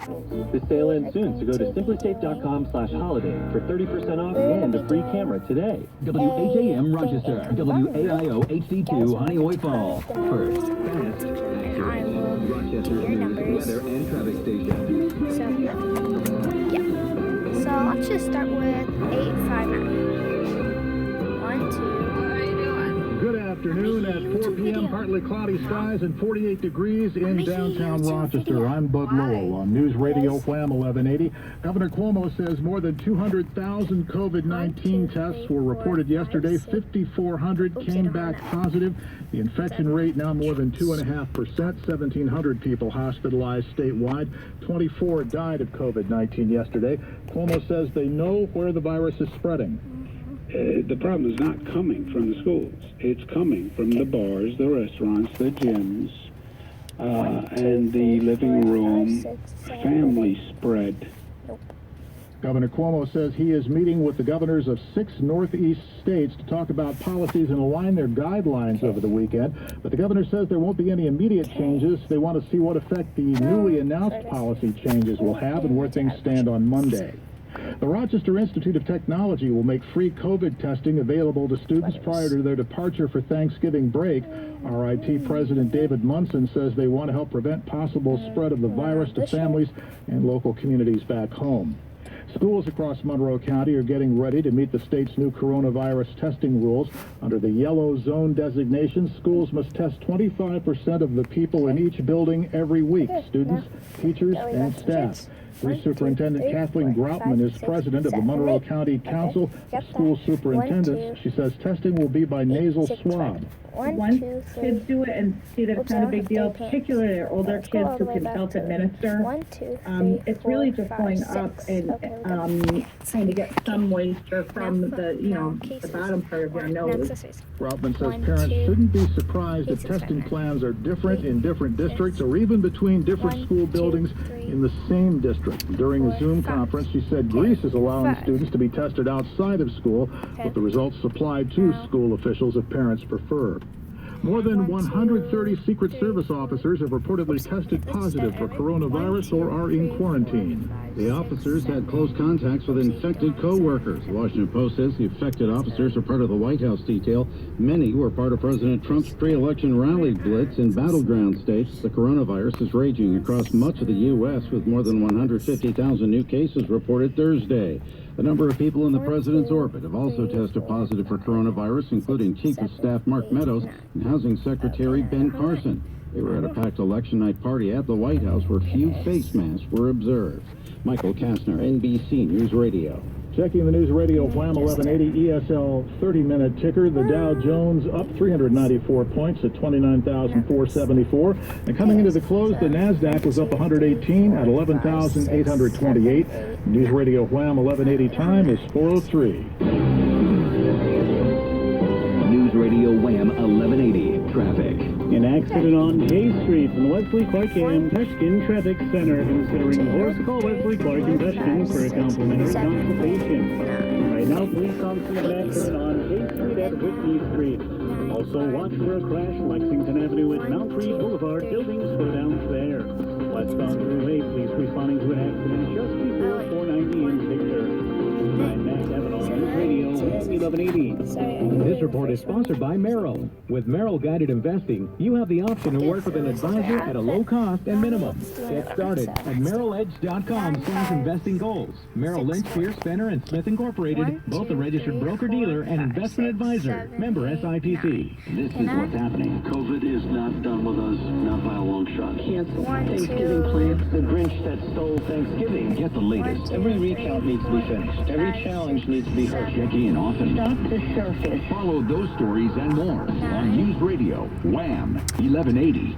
The sale ends soon, so go to simplysafe.com/holiday for 30% off and a free camera today. WHAM Rochester, WAIO HD2 Honeoye Falls. First, fast, accurate. Rochester's news, weather, and traffic station. So, yeah. So let's just start with 859. 1, 2. Good afternoon. At 4 p.m., partly cloudy skies and 48 degrees in downtown Rochester. I'm Bud Lowell on News Radio Wham 1180. Governor Cuomo says more than 200,000 COVID-19 tests were reported yesterday. 5,400 came back positive. The infection rate now more than 2.5%. 1,700 people hospitalized statewide. 24 died of COVID-19 yesterday. Cuomo says they know where the virus is spreading. The problem is not coming from the schools. It's coming from the bars, the restaurants, the gyms, and the living room, family spread. Governor Cuomo says he is meeting with the governors of 6 Northeast states to talk about policies and align their guidelines over the weekend. But the governor says there won't be any immediate changes. They want to see what effect the newly announced policy changes will have and where things stand on Monday. The Rochester Institute of Technology will make free COVID testing available to students prior to their departure for Thanksgiving break. RIT President David Munson says they want to help prevent possible spread of the virus to families and local communities back home. Schools across Monroe County are getting ready to meet the state's new coronavirus testing rules. Under the yellow zone designation, schools must test 25% of the people in each building every week, students, teachers, and staff. Police Superintendent Kathleen Groutman is president of the Monroe County Council of School Superintendents. She says testing will be by nasal swab. Once kids do it and see that it's not a big deal, particularly older kids who can self-administer, it's really just going up and trying to get some moisture from the, the bottom part of your nose. Groutman says parents shouldn't be surprised if testing plans are different in different districts or even between different school buildings in the same district. During a Zoom conference, she said Greece is allowing students to be tested outside of school, with the results supplied to school officials if parents prefer. More than 130 Secret Service officers have reportedly tested positive for coronavirus or are in quarantine. The officers had close contacts with infected co-workers. The Washington Post says the affected officers are part of the White House detail. Many were part of President Trump's pre-election rally blitz in battleground states. The coronavirus is raging across much of the U.S. with more than 150,000 new cases reported Thursday. A number of people in the president's orbit have also tested positive for coronavirus, including Chief of Staff Mark Meadows and Housing Secretary Ben Carson. They were at a packed election night party at the White House where few face masks were observed. Michael Kastner, NBC News Radio. Checking the News Radio Wham 1180 ESL 30-minute ticker. The Dow Jones up 394 points at 29,474. And coming into the close, the NASDAQ was up 118 at 11,828. News Radio Wham 1180 time is 4:03. News Radio Wham 1180 traffic. An accident on K Street from the Wesley Clark and Tushkin Traffic Center. Considering horse call Wesley Clark and Tushkin for a complimentary consultation. Right now, police officers have an accident on K Street at Whitney Street. Also, watch for a crash Lexington Avenue at Mount Reed Boulevard. Buildings go down there. Westbound Thruway, police responding to an accident just before 490 in Victor. I'm Matt Kavanaugh, News Radio 1180. This report is sponsored by Merrill. With Merrill Guided Investing, you have the option to work with an advisor at a low cost and minimum. Get started at merrilledge.com/investing goals. Merrill Lynch, Pierce, Fenner, and Smith Incorporated, both a registered broker-dealer and investment advisor. Member SIPC. This is what's happening. COVID is not done with us, not by a long shot. Cancel Thanksgiving plans. The Grinch that stole Thanksgiving. Get the latest. Every recount needs to be finished. Every challenge needs to be heard. Check in often. Stop the surface. Follow those stories and more on News Radio Wham 1180.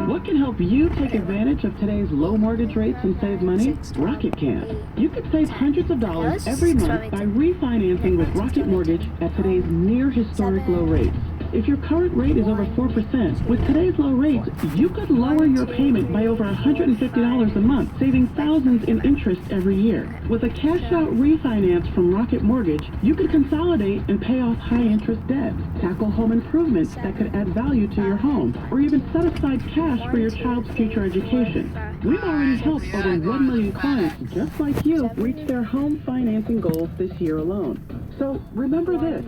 What can help you take advantage of today's low mortgage rates and save money? Rocket can. You could save hundreds of dollars every month by refinancing with Rocket Mortgage at today's near historic low rates. If your current rate is over 4%, with today's low rates, you could lower your payment by over $150 a month, saving thousands in interest every year. With a cash-out refinance from Rocket Mortgage, you could consolidate and pay off high-interest debt, tackle home improvements that could add value to your home, or even set aside cash for your child's future education. We've already helped over 1 million clients just like you reach their home financing goals this year alone. So remember this,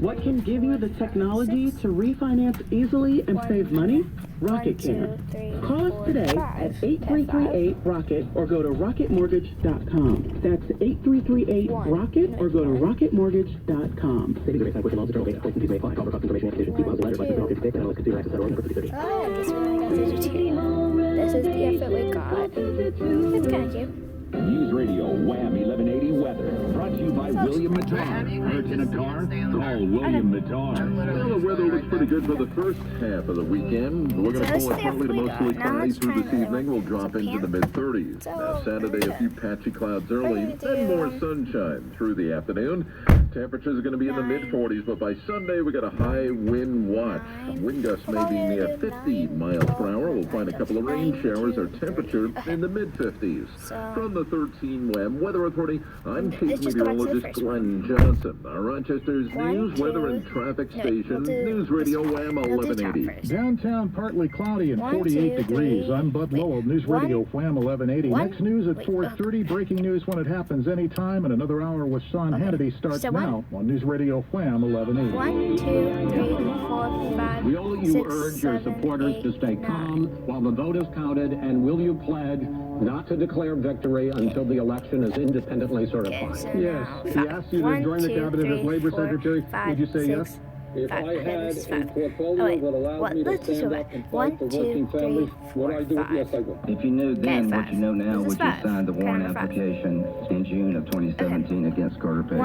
what can give you the technology to refinance easily and save money? Rocket can. Call us today at 8338-ROCKET or go to rocketmortgage.com. That's 8338-ROCKET or go to rocketmortgage.com. Savings rates, which allows the rate, fees may apply. Call for customer information and conditions. See letter by consumer state analyst consumer access at for 30. Oh, I guess we only got 32. This is the outfit we got. It's kind of cute. News Radio Wham 1180 weather. Brought to you by William Mattar. Hurt in a car? Call William Mattar. Well, the weather looks pretty good for the first half of the weekend. We're going to pull it partly to mostly cloudy through this evening. We'll drop into the mid-30s. Now, Saturday, a few patchy clouds early, then more sunshine through the afternoon. Temperatures are going to be in the mid-40s, but by Sunday, we got a high wind watch. Wind gusts may be near 50 miles per hour. We'll find a couple of rain showers. Our temperature in the mid-50s. From the 13 WHAM Weather Authority, I'm Chief Meteorologist Glenn Johnson. Our Rochester's news, weather, and traffic station, News Radio Wham 1180. Downtown partly cloudy and 48 degrees. I'm Bud Lowell, News Radio Wham 1180. Next news at 4:30. Breaking news when it happens anytime. And another hour with Sean Hannity starts now on News Radio Wham 1180. 1, 2, 3, 4, 5. Will you urge your supporters to stay calm while the vote is counted, and will you pledge not to declare victory until the election is independently certified? Yes. He asked you to join the cabinet as Labor Secretary. Would you say yes? If I had a portfolio that allowed me to stand up and fight for working families, would I do it? Yes, I would. If you knew then what you know now, would you sign the warrant application in June of 2017 against Carter Page?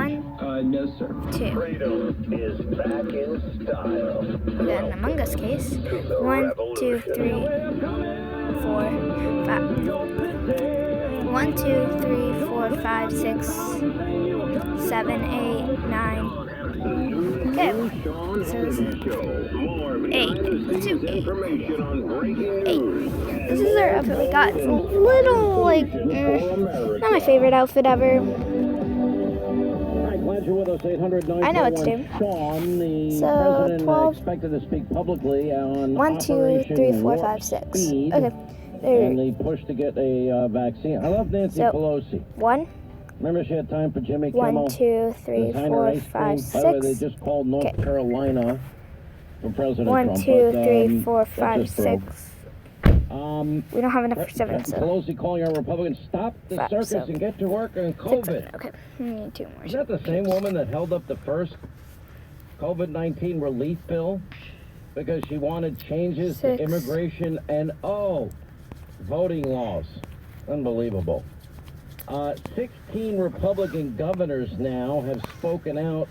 No, sir. 2. Freedom is back in style. We got an Among Us case. 1, 2, 3, 4, 5. 1, 2, 3, 4, 5, 6, 7, 8, 9. Okay. So this is 8. Let's do 8. 8. This is our outfit we got. It's a little, like, not my favorite outfit ever. I know what to do. So 12. Expected to speak publicly on 1, 2, 3, 4, 5, 6. Okay. And the push to get a vaccine. I love Nancy Pelosi. 1. Remember she had time for Jimmy Kimmel? 1, 2, 3, 4, 5, 6. By the way, they just called North Carolina for President 1, Trump. 2, 3, 4, 5, 6. We don't have enough for 7, so. Pelosi calling our Republicans, stop the circus and get to work on COVID. 6, okay, we need 2 more. Is that the same woman that held up the first COVID-19 relief bill because she wanted changes to immigration and, voting laws? Unbelievable. 16 Republican governors now have spoken out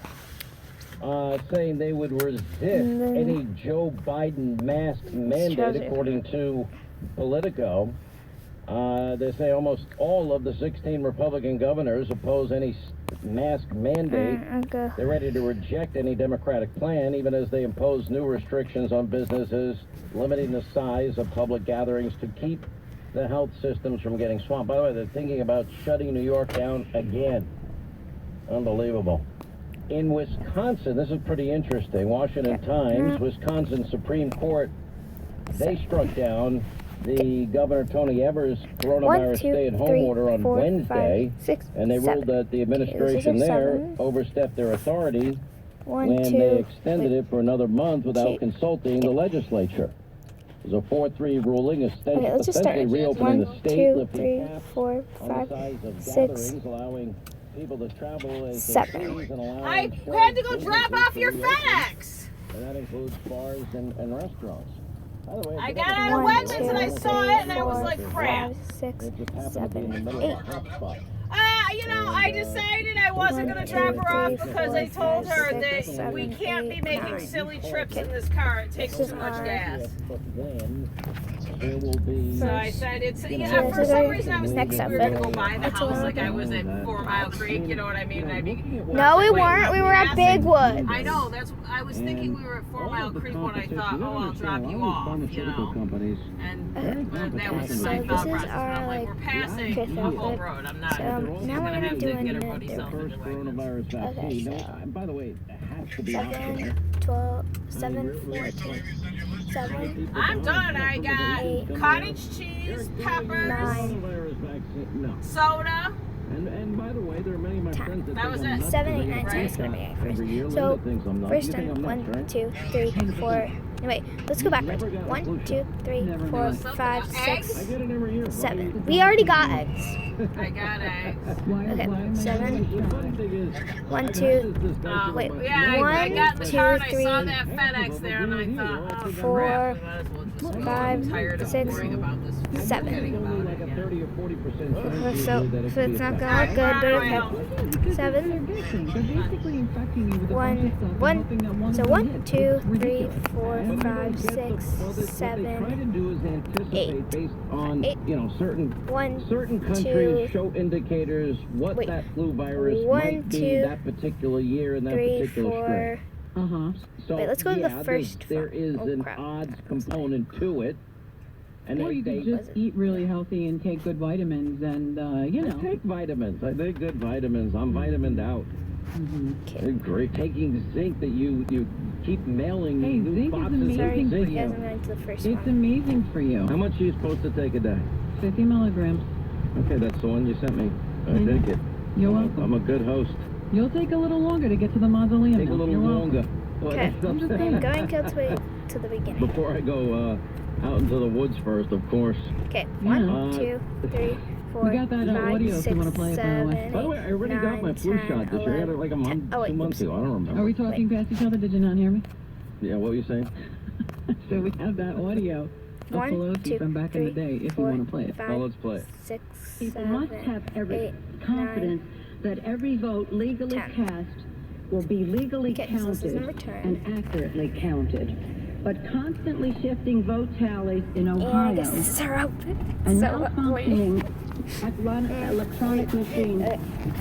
saying they would resist any Joe Biden mask mandate, according to Politico. They say almost all of the 16 Republican governors oppose any mask mandate. They're ready to reject any Democratic plan, even as they impose new restrictions on businesses, limiting the size of public gatherings to keep the health systems from getting swamped. By the way, they're thinking about shutting New York down again. Unbelievable. In Wisconsin, this is pretty interesting. Washington Times, Wisconsin Supreme Court, they struck down the Governor Tony Evers coronavirus stay-at-home order on Wednesday, and they ruled that the administration there overstepped their authority when they extended it for another month without consulting the legislature. It was a 4-3 ruling, essentially reopening the state, lifting caps on the size of gatherings, allowing people to travel as they choose, and allowing I had to go drop off your FedEx. And that includes bars and restaurants. By the way, I got out of Wegmans and I saw it and I was like, crap. 6, 7, 8. I decided I wasn't going to drop her off because I told her that we can't be making silly trips in this car. It takes too much gas. So I said, for some reason I was thinking we were going to go by the house like I was at 4 Mile Creek, you know what I mean? No, we weren't. We were at Bigwood. I know. I was thinking we were at 4 Mile Creek when I thought, I'll drop you off, you know. And that was my thought process. I'm like, we're passing a whole road. I'm not going to have to get everybody something to do. Coronavirus vaccine. By the way, it has to be optional. 12, 7, 14, 7. I'm done. I got cottage cheese, pepper, 9, soda. And by the way, there are many of my friends that That was it. 7, 8, 9, 10 is going to be first. So, first time, 1, 2, 3, 4. Wait, let's go backwards. 1, 2, 3, 4, 5, 6, 7. We already got eggs. I got eggs. Okay, 7. 1, 2. Wait, Wait, yeah, 1, I got in the 2, car and I 3, saw that FedEx there and I thought, oh, 4, crap, I might as well just wait. 5, I'm tired of 6, worrying about this. 7. like a 30 or 40% So it's not gonna look good, but okay. 7. So 1, 2, 3, 4, 5, 6, 7, 8. Based on 8. You know, certain 1, countries 2, show indicators what wait. that flu virus 1, might be 2, that particular year and that 3, particular 4. strain. So Wait, let's go to yeah, the first there one. is Oh, an crap. odds component to it. And Or they, you could just eat really healthy and take good vitamins and, you I know. take vitamins. I take good vitamins. I'm vitamined out. They're great. Taking zinc that you keep mailing Hey, new zinc is boxes amazing of for zinc. you. Yes, I'm going to the first It's one. amazing for you. How much are you supposed to take a day? 50 milligrams. Okay, that's the one you sent me. I take it. You're welcome. I'm a good host. You'll take a little longer to get to the mausoleum. Take a now. little You're welcome. longer. Well, Okay, that's I'm just going to the beginning. Before I go out into the woods first, of course. Okay, Yeah. 1, 2, 3, 4, We got that 5, audio if you 6, wanna play it, by the way. 7, By the way, I already got my 9, flu 10, shot this year. I had it like a 11, month, 10. Oh, wait, 2 months ago. I don't remember. Are we talking past each other? Did you not hear me? Yeah, what were you saying? So we have that audio of 1, Pelosi 2, from back in the 3, day, if 4, you want to play it. 5, Oh, let's play it. 6, People 7, must have every 8, confidence 9, that every vote legally 10. cast will be legally Okay, so this is counted number 10. and accurately counted. But constantly shifting vote tallies in And I Ohio guess this is our outfit. and So, malfunctioning electronic machines,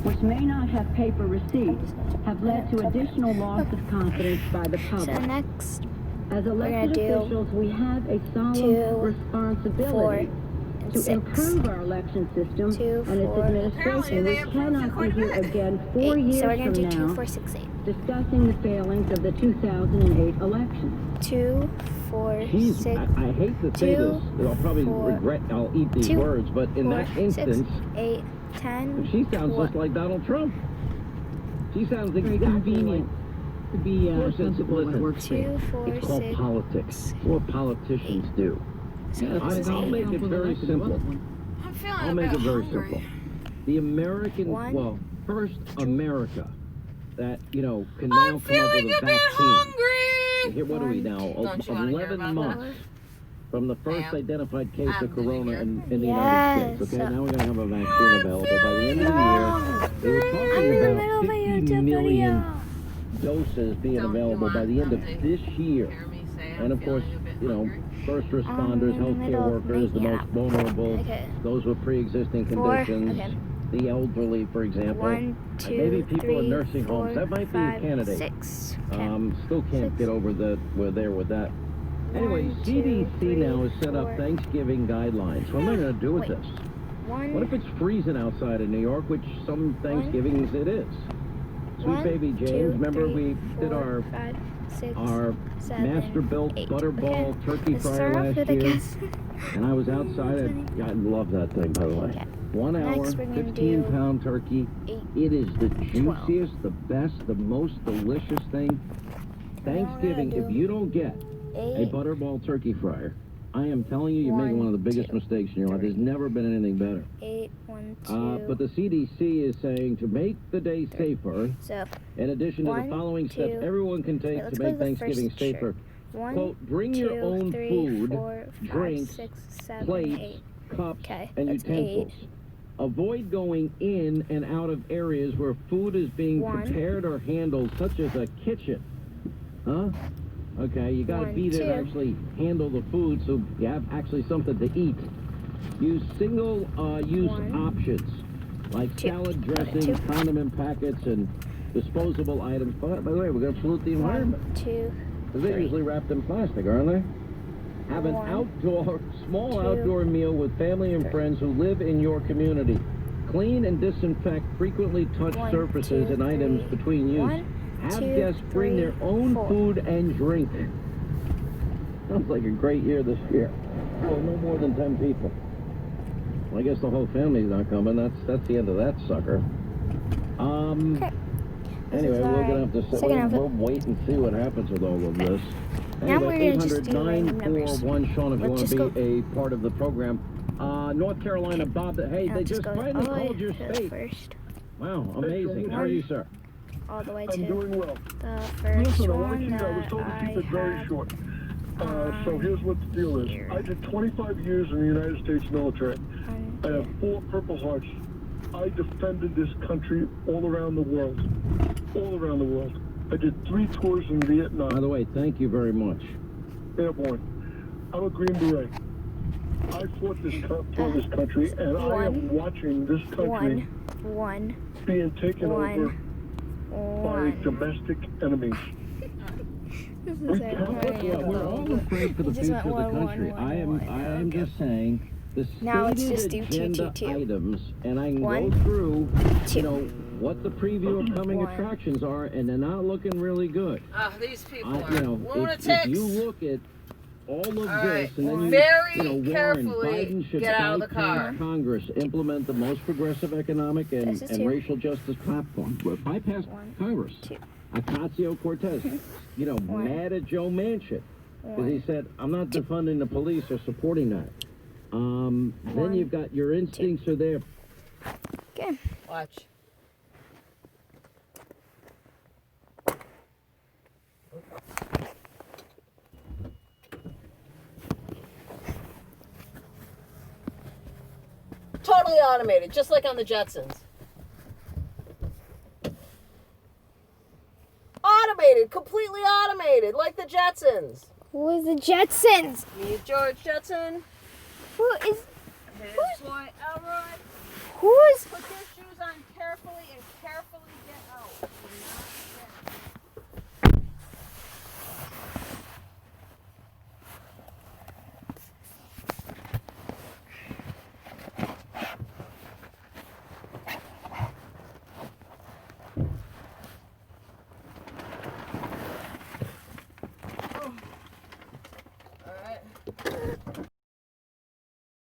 which may not have paper receipts, have led to additional loss of confidence by the so public. next, As gonna elected do officials, we have a 2, solemn 4, responsibility and to 6. improve our election system 2, and its 4, administration. We cannot be here again 4 8. years So we're going to from do 2, now 4, 6, 8. discussing the failings of the 2008 election. 2, 4, Jeez, 6, I hate to say 2, this. I'll probably 4, regret I'll eat these 2, words, but in 4, that 6, instance, 8, 10. she sounds 1. just like Donald Trump. She sounds Very exactly convenient to be Of course, sensible when it listen, works for you. 2, 4, It's called 6. politics. It's what politicians do. So this is I'll 8. make it very simple. I'm feeling I'll a make bit it very hungry. simple. The American, 1, well, first America, that, you know, can now I'm come up feeling with a a bit vaccine. hungry. Here, what are we now? Don't you wanna hear 11 about months that? from the first Ma'am, identified case I'm of corona doing in the Yes. United States. Okay, now we're going to have a vaccine available by the end of the year. They were I'm in talking the about middle of a 50 YouTube million video. doses being Don't you available by want the end of them to this year. Hear me say I'm And of course, feeling a bit you know, hungry? first responders, I'm in the healthcare middle of workers, the making most it. vulnerable, Okay. those with pre-existing 4, conditions, okay. the elderly, for example. 1, 2, Maybe people 3, in nursing 4, homes. That might be a 5, candidate. 6. Okay. Still can't 6. get over that. We're there with that. Anyway, 1, 2, CDC 3, now has set up 4. Thanksgiving guidelines. What am I going to do with Wait. this? 1, What if it's freezing outside in New York, which some Thanksgivings it is? Sweet 1, baby James, 2, remember 3, we did 4, our 5, 6, our 7, master-built 8. butterball Okay. turkey This is fryer our last outfit, I year, guess. and I was outside. I love that thing, by the way. Okay. 1 hour, Next, we're gonna do 15-pound turkey. 8. It is the 12. juiciest, the best, the most delicious thing. Thanksgiving, do if you don't get a 8. butterball turkey fryer, I am telling you, you're making one of the biggest 2, mistakes in your life. There's never been anything better. 8, 1, 2. But the CDC is saying to make the day safer, So, in addition to the 1, following 2. steps everyone can take Wait, let's to go make to the Thanksgiving first safer. shirt. 1, Quote, bring 2, your own 3, food, 4, 5, drinks, 6, 7, plates, 8. cups, Okay, and that's utensils. 8. Avoid going in and out of areas where food is being 1. prepared or handled, such as a kitchen. Huh? Okay, you gotta 1, be there to 2. actually handle the food so you have actually something to eat. Use single-use 1, options, like 2. salad Okay, dressings, 2. condiment packets, and disposable items. By the way, we're gonna pollute the 1, environment. 2, Because they're 3. usually wrapped in plastic, aren't they? Have an 1, small 2, outdoor meal with family and 3. friends who live in your community. Clean and disinfect frequently touched 1, surfaces 2, and items 3, between use. 1. Have guests bring their own food and drink. Sounds like a great year this year. Well, no more than 10 people. Well, I guess the whole family's not coming. That's the end of that sucker. Okay. Anyway, we're gonna have to sit. We'll wait and see what happens with all of this. Now Anyway, we're gonna just do random numbers. 800-941 Sean, if you Let's want to be a part of the program. North Carolina, Bob. Hey, they just finally called your state. First. Wow, amazing. How are you, sir? All the way to doing well. the first Listen, I one that was told to keep it very have, short. So here's what the deal is. I did 25 years in the United States military. I have 4 Purple Hearts. I defended this country all around the world. All around the world. I did 3 tours in Vietnam. By the way, thank you very much. Airborne. I'm a Green Beret. I fought for this country, and I am watching this country being taken over by domestic enemies. We're all afraid for the future of the country. I am just saying the stated agenda items, and I can go through, what the preview upcoming attractions are, and they're not looking really good. These people are lunatics. If you look at all of this, and then very Warren, Biden should get out of the car. Congress, implement the most progressive economic and racial justice platform. Bypass Congress. Ocasio-Cortez, mad at Joe Manchin because he said, "I'm not defunding the police or supporting that." Then you've got your instincts are there. Okay. Watch. Totally automated, just like on the Jetsons. Automated, completely automated, like the Jetsons. Who is the Jetsons? Meet George Jetson. Who is? His boy Elroy. Who is?